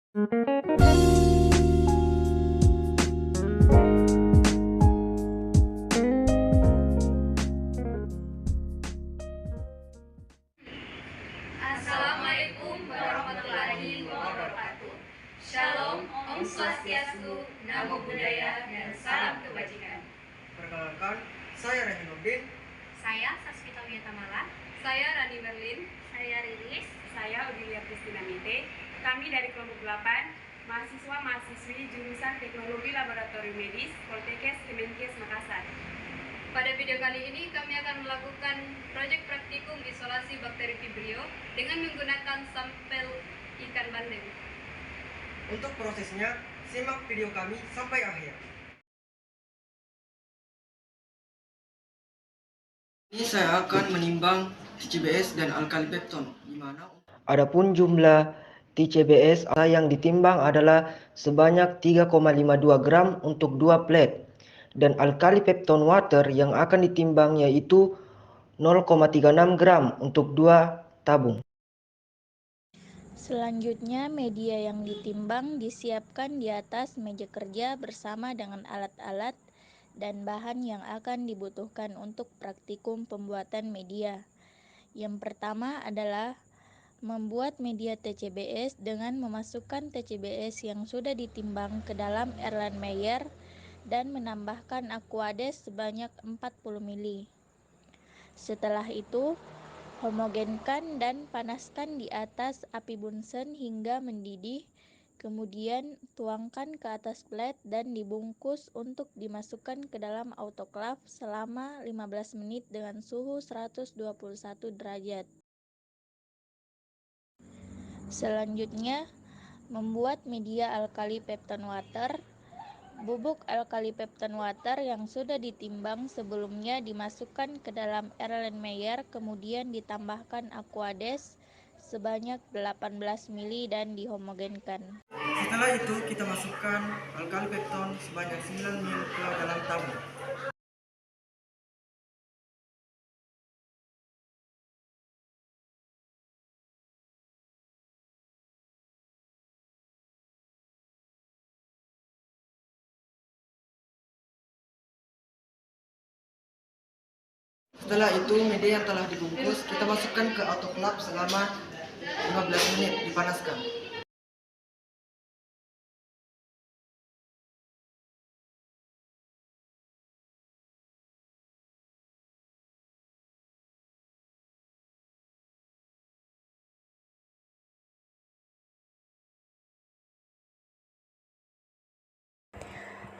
Assalamualaikum warahmatullahi wabarakatuh. Shalom, Om Swastiastu, Namo Buddhaya, dan salam kebajikan. Perkenalkan, saya Rahimuddin. Saya Sasmita Wiyatamala. Saya Rani Berlin. Saya Riris. Saya Udilia Kristina Mite. Kami dari kelompok 8, mahasiswa-mahasiswi jurusan Teknologi Laboratorium Medis, Poltekkes Kemenkes Makassar. Pada video kali ini kami akan melakukan proyek praktikum isolasi bakteri Vibrio dengan menggunakan sampel ikan bandeng. Untuk prosesnya, simak video kami sampai akhir. Ini saya akan menimbang TCBS dan alkali pepton, di mana adapun jumlah TCBS yang ditimbang adalah sebanyak 3,52 gram untuk 2 plate, dan alkali pepton water yang akan ditimbang yaitu 0,36 gram untuk 2 tabung. Selanjutnya, media yang ditimbang disiapkan di atas meja kerja bersama dengan alat-alat dan bahan yang akan dibutuhkan untuk praktikum pembuatan media. Yang pertama adalah membuat media TCBS dengan memasukkan TCBS yang sudah ditimbang ke dalam Erlenmeyer dan menambahkan Aquades sebanyak 40 ml. Setelah itu, homogenkan dan panaskan di atas api Bunsen hingga mendidih, kemudian tuangkan ke atas plate dan dibungkus untuk dimasukkan ke dalam autoclave selama 15 menit dengan suhu 121 derajat. Selanjutnya, membuat media alkali pepton water. Bubuk alkali pepton water yang sudah ditimbang sebelumnya dimasukkan ke dalam Erlenmeyer, kemudian ditambahkan Aquades sebanyak 18 ml dan dihomogenkan. Setelah itu kita masukkan alkali pepton sebanyak 9 ml ke dalam tabung. Setelah itu, media yang telah dibungkus kita masukkan ke autoclave selama 15 menit dipanaskan.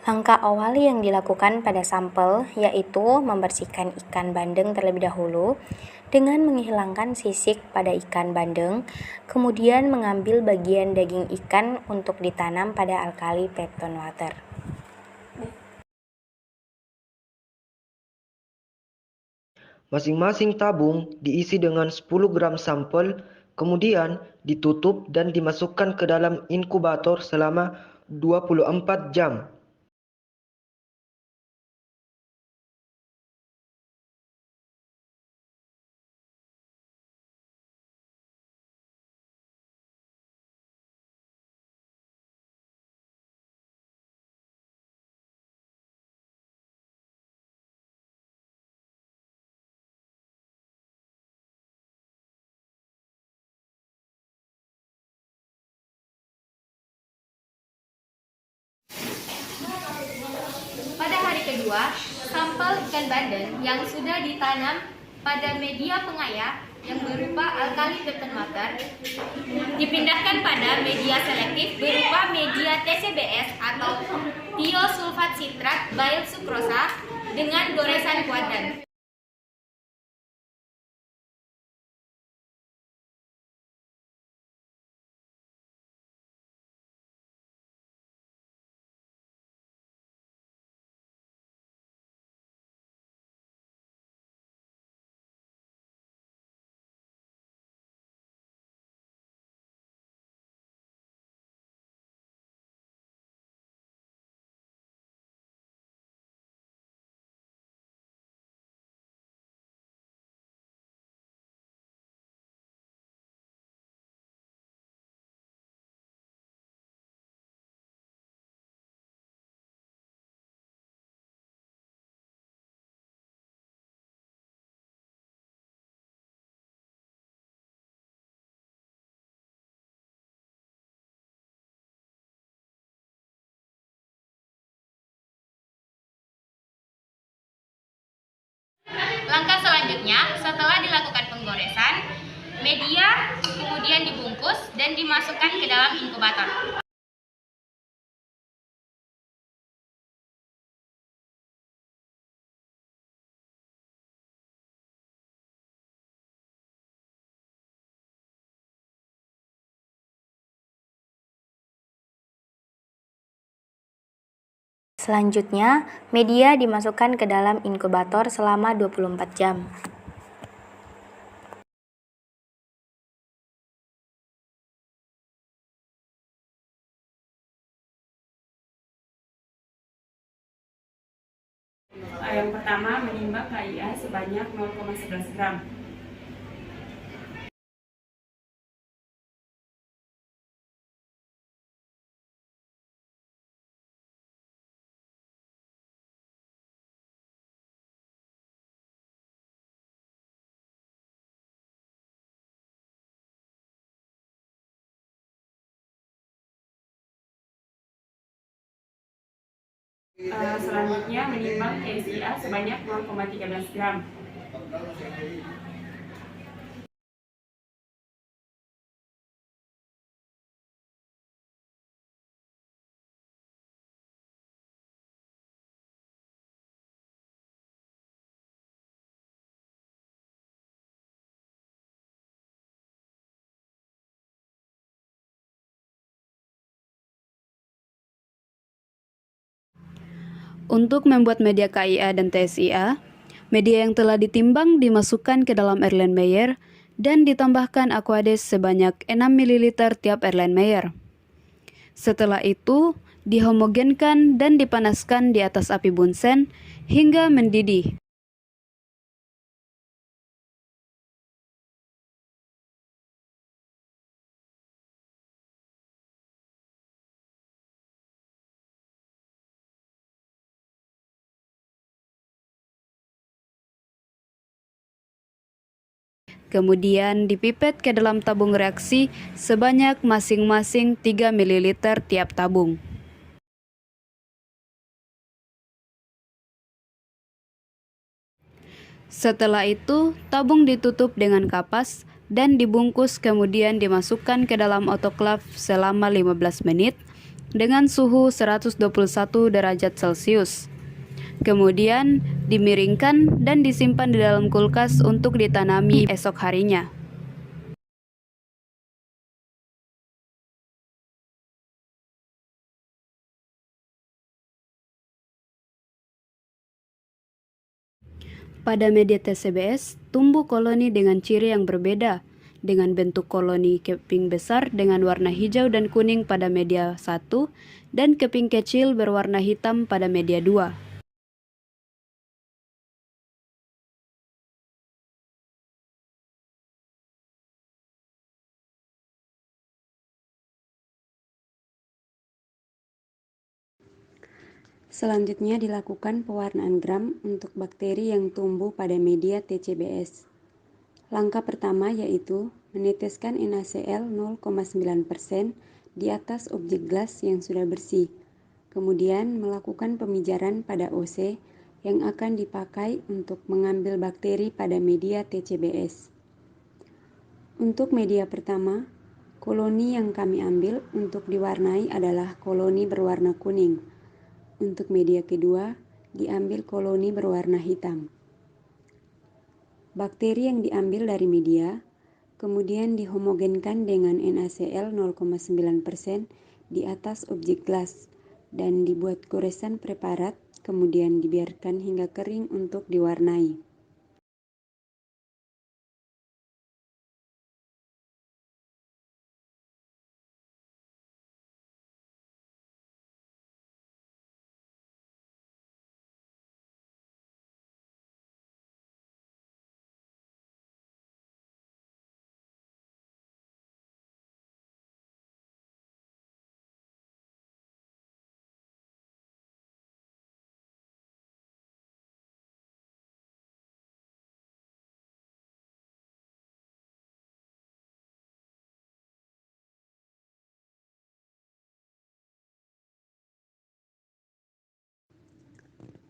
Langkah awal yang dilakukan pada sampel yaitu membersihkan ikan bandeng terlebih dahulu dengan menghilangkan sisik pada ikan bandeng, kemudian mengambil bagian daging ikan untuk ditanam pada alkali pepton water. Masing-masing tabung diisi dengan 10 gram sampel, kemudian ditutup dan dimasukkan ke dalam inkubator selama 24 jam. Pada hari kedua, sampel ikan bandeng yang sudah ditanam pada media pengaya yang berupa alkali pepton water dipindahkan pada media selektif berupa media TCBS atau tiosulfat sitrat bile sukrosa dengan goresan kuadran. Langkah selanjutnya, setelah dilakukan penggoresan, media kemudian dibungkus dan dimasukkan ke dalam inkubator. Selanjutnya, media dimasukkan ke dalam inkubator selama 24 jam. Yang pertama, menimbang KIA sebanyak 0,11 gram. Selanjutnya, menimbang TSIA sebanyak 0,13 gram. Untuk membuat media KIA dan TSIA, media yang telah ditimbang dimasukkan ke dalam Erlenmeyer dan ditambahkan Aquades sebanyak 6 ml tiap Erlenmeyer. Setelah itu, dihomogenkan dan dipanaskan di atas api bunsen hingga mendidih. Kemudian dipipet ke dalam tabung reaksi sebanyak masing-masing 3 ml tiap tabung. Setelah itu, tabung ditutup dengan kapas dan dibungkus, kemudian dimasukkan ke dalam autoklaf selama 15 menit dengan suhu 121 derajat Celcius. Kemudian dimiringkan dan disimpan di dalam kulkas untuk ditanami esok harinya. Pada media TCBS, tumbuh koloni dengan ciri yang berbeda, dengan bentuk koloni keping besar dengan warna hijau dan kuning pada media 1 dan keping kecil berwarna hitam pada media 2. Selanjutnya dilakukan pewarnaan gram untuk bakteri yang tumbuh pada media TCBS. Langkah pertama yaitu meneteskan NaCl 0,9% di atas objek gelas yang sudah bersih. Kemudian melakukan pemijaran pada OC yang akan dipakai untuk mengambil bakteri pada media TCBS. Untuk media pertama, koloni yang kami ambil untuk diwarnai adalah koloni berwarna kuning. Untuk media kedua, diambil koloni berwarna hitam. Bakteri yang diambil dari media, kemudian dihomogenkan dengan NaCl 0,9% di atas objek gelas dan dibuat goresan preparat, kemudian dibiarkan hingga kering untuk diwarnai.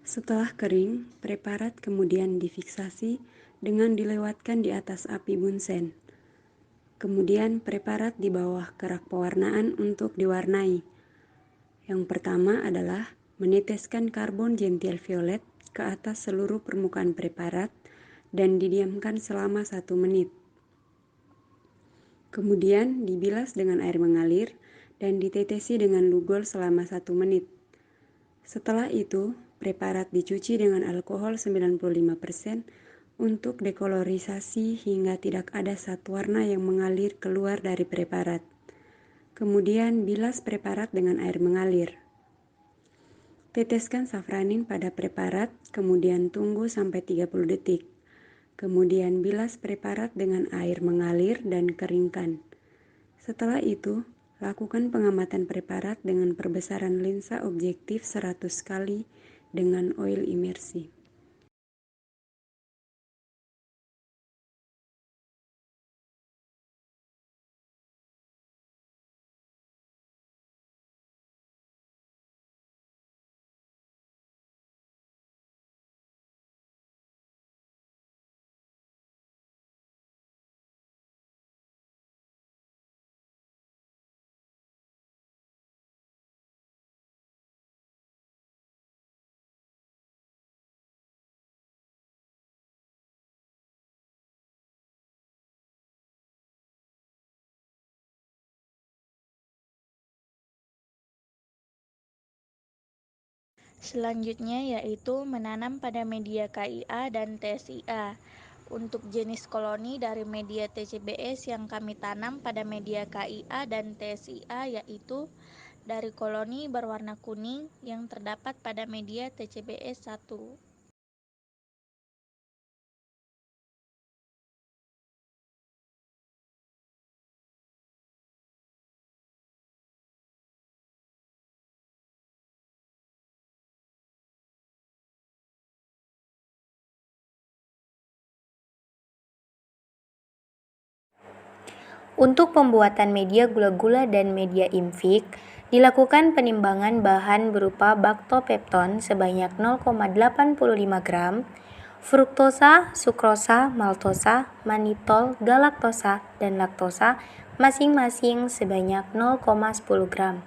Setelah kering, preparat kemudian difiksasi dengan dilewatkan di atas api bunsen. Kemudian preparat di bawah kerak pewarnaan untuk diwarnai. Yang pertama adalah meneteskan karbon gentil violet ke atas seluruh permukaan preparat dan didiamkan selama 1 menit. Kemudian dibilas dengan air mengalir dan ditetesi dengan lugol selama 1 menit. Setelah itu, preparat dicuci dengan alkohol 95% untuk dekolorisasi hingga tidak ada zat warna yang mengalir keluar dari preparat. Kemudian bilas preparat dengan air mengalir. Teteskan safranin pada preparat, kemudian tunggu sampai 30 detik. Kemudian bilas preparat dengan air mengalir dan keringkan. Setelah itu, lakukan pengamatan preparat dengan perbesaran lensa objektif 100 kali dengan oil imersi. Selanjutnya yaitu menanam pada media KIA dan TSIA. Untuk jenis koloni dari media TCBS yang kami tanam pada media KIA dan TSIA yaitu dari koloni berwarna kuning yang terdapat pada media TCBS 1. Untuk pembuatan media gula-gula dan media imfik, dilakukan penimbangan bahan berupa baktopepton sebanyak 0,85 gram, fruktosa, sukrosa, maltosa, manitol, galaktosa, dan laktosa masing-masing sebanyak 0,10 gram.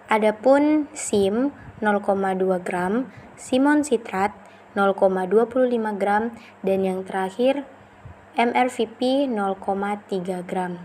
Adapun SIM 0,2 gram, simon sitrat 0,25 gram, dan yang terakhir MRVP 0,3 gram.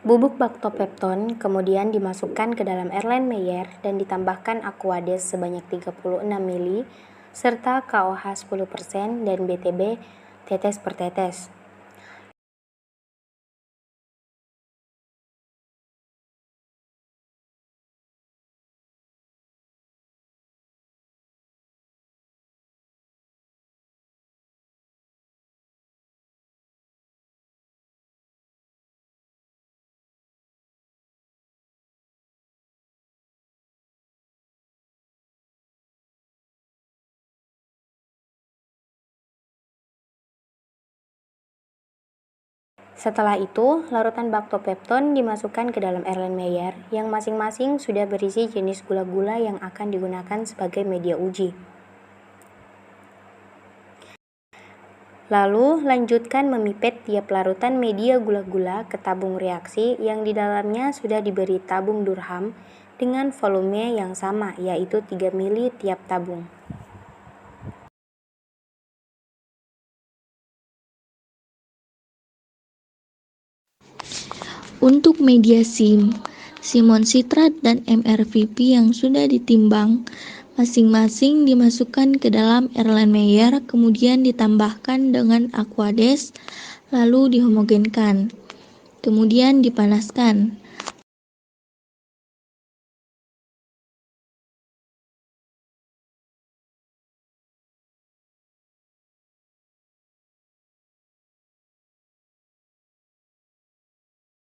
Bubuk baktopepton kemudian dimasukkan ke dalam Erlenmeyer dan ditambahkan Aquades sebanyak 36 ml serta KOH 10% dan BTB tetes per tetes. Setelah itu, larutan baktopepton dimasukkan ke dalam Erlenmeyer yang masing-masing sudah berisi jenis gula-gula yang akan digunakan sebagai media uji. Lalu, lanjutkan memipet tiap larutan media gula-gula ke tabung reaksi yang di dalamnya sudah diberi tabung Durham dengan volume yang sama, yaitu 3 ml tiap tabung. Untuk media SIM, simon sitrat dan MRVP yang sudah ditimbang, Masing-masing dimasukkan ke dalam Erlenmeyer, kemudian ditambahkan dengan Aquades, lalu dihomogenkan. Kemudian dipanaskan.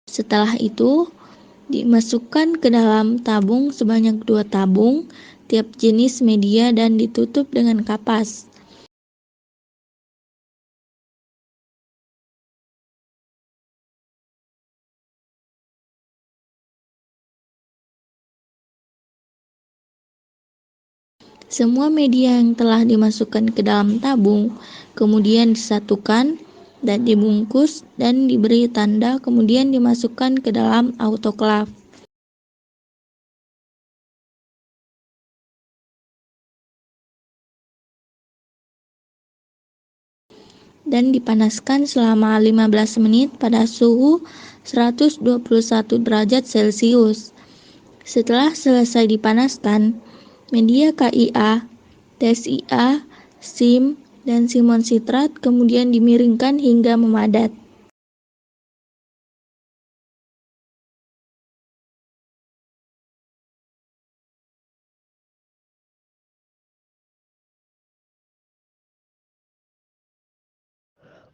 Setelah itu, dimasukkan ke dalam tabung sebanyak 2 tabung tiap jenis media dan ditutup dengan kapas. Semua media yang telah dimasukkan ke dalam tabung kemudian disatukan dan dibungkus dan diberi tanda, kemudian dimasukkan ke dalam autoklaf. Dan dipanaskan selama 15 menit pada suhu 121 derajat Celcius. Setelah selesai dipanaskan, media KIA, TSIA, SIM, dan simon sitrat kemudian dimiringkan hingga memadat.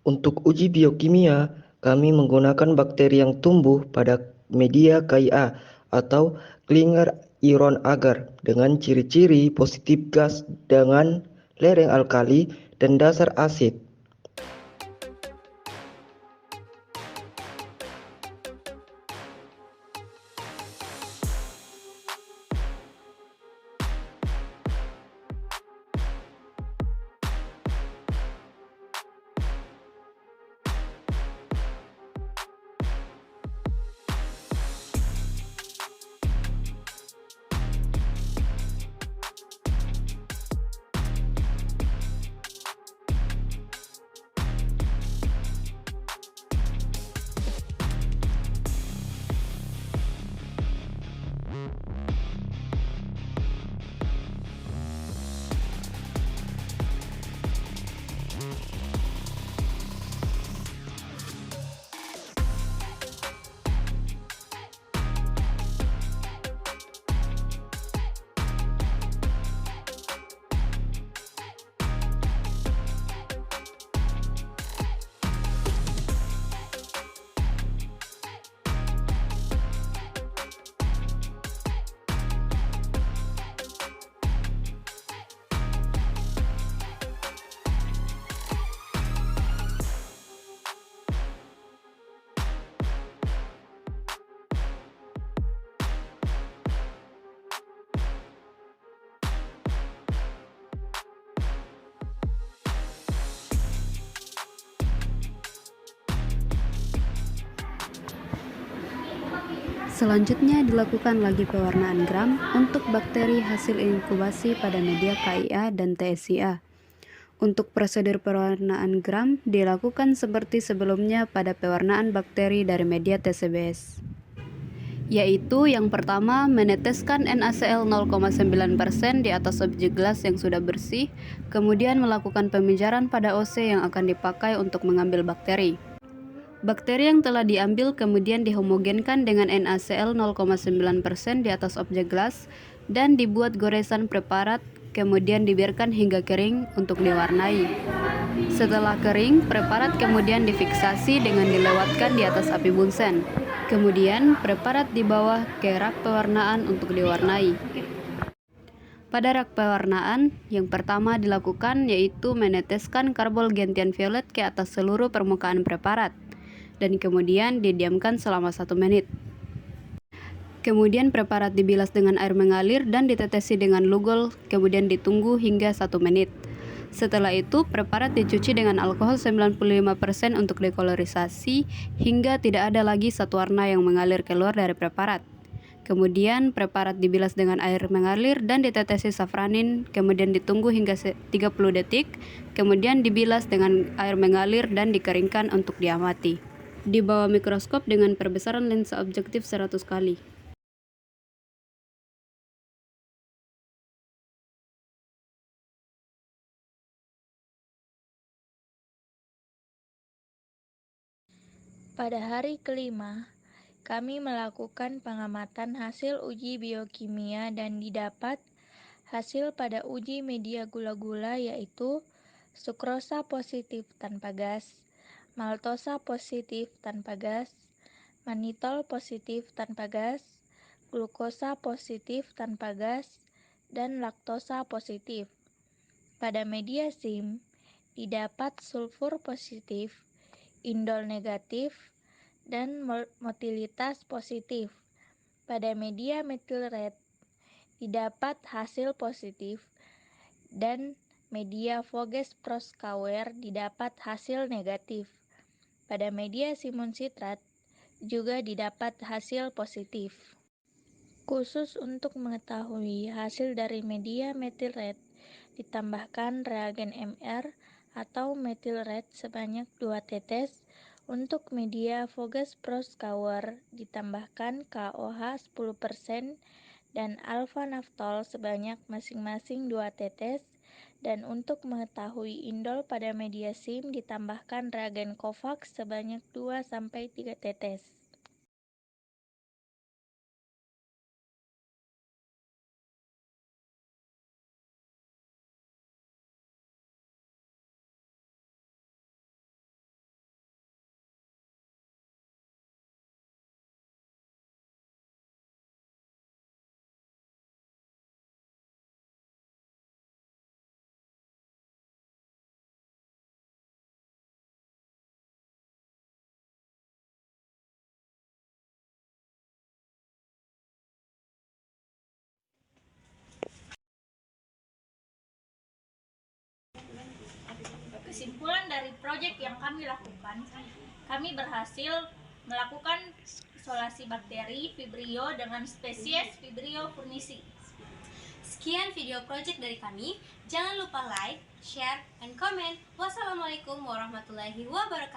Untuk uji biokimia, kami menggunakan bakteri yang tumbuh pada media KIA atau Klinger iron agar dengan ciri-ciri positif gas dengan lereng alkali dan dasar asid. Selanjutnya dilakukan lagi pewarnaan gram untuk bakteri hasil inkubasi pada media KIA dan TSIA. Untuk prosedur pewarnaan gram dilakukan seperti sebelumnya pada pewarnaan bakteri dari media TCBS, yaitu yang pertama meneteskan NaCl 0,9% di atas objek gelas yang sudah bersih, kemudian melakukan pemijaran pada OC yang akan dipakai untuk mengambil bakteri. Bakteri yang telah diambil kemudian dihomogenkan dengan NaCl 0,9% di atas objek gelas dan dibuat goresan preparat, kemudian dibiarkan hingga kering untuk diwarnai. Setelah kering, preparat kemudian difiksasi dengan dilewatkan di atas api bunsen. Kemudian, preparat dibawa ke rak pewarnaan untuk diwarnai. Pada rak pewarnaan, yang pertama dilakukan yaitu meneteskan karbol gentian violet ke atas seluruh permukaan preparat, dan kemudian didiamkan selama 1 menit. Kemudian preparat dibilas dengan air mengalir dan ditetesi dengan lugol, kemudian ditunggu hingga 1 menit. Setelah itu, preparat dicuci dengan alkohol 95% untuk dekolorisasi hingga tidak ada lagi zat warna yang mengalir keluar dari preparat. Kemudian preparat dibilas dengan air mengalir dan ditetesi safranin, kemudian ditunggu hingga 30 detik, kemudian dibilas dengan air mengalir dan dikeringkan untuk diamati di bawah mikroskop dengan perbesaran lensa objektif 100 kali. Pada hari kelima, kami melakukan pengamatan hasil uji biokimia dan didapat hasil pada uji media gula-gula yaitu sukrosa positif tanpa gas, maltosa positif tanpa gas, manitol positif tanpa gas, glukosa positif tanpa gas, dan laktosa positif. Pada media SIM, didapat sulfur positif, indol negatif, dan motilitas positif. Pada media metil red, didapat hasil positif, dan media Voges Proskauer didapat hasil negatif. Pada media simun sitrat juga didapat hasil positif. Khusus untuk mengetahui hasil dari media metil red, ditambahkan reagen MR atau metil red sebanyak 2 tetes. Untuk media Voges Proskauer ditambahkan KOH 10% dan alfa naftol sebanyak masing-masing 2 tetes. Dan untuk mengetahui indol pada media SIM ditambahkan reagen COVAX sebanyak 2-3 tetes. Kesimpulan dari proyek yang kami lakukan, kami berhasil melakukan isolasi bakteri Vibrio dengan spesies Vibrio furnisi. Sekian video project dari kami. Jangan lupa like, share, and comment. Wassalamualaikum warahmatullahi wabarakatuh.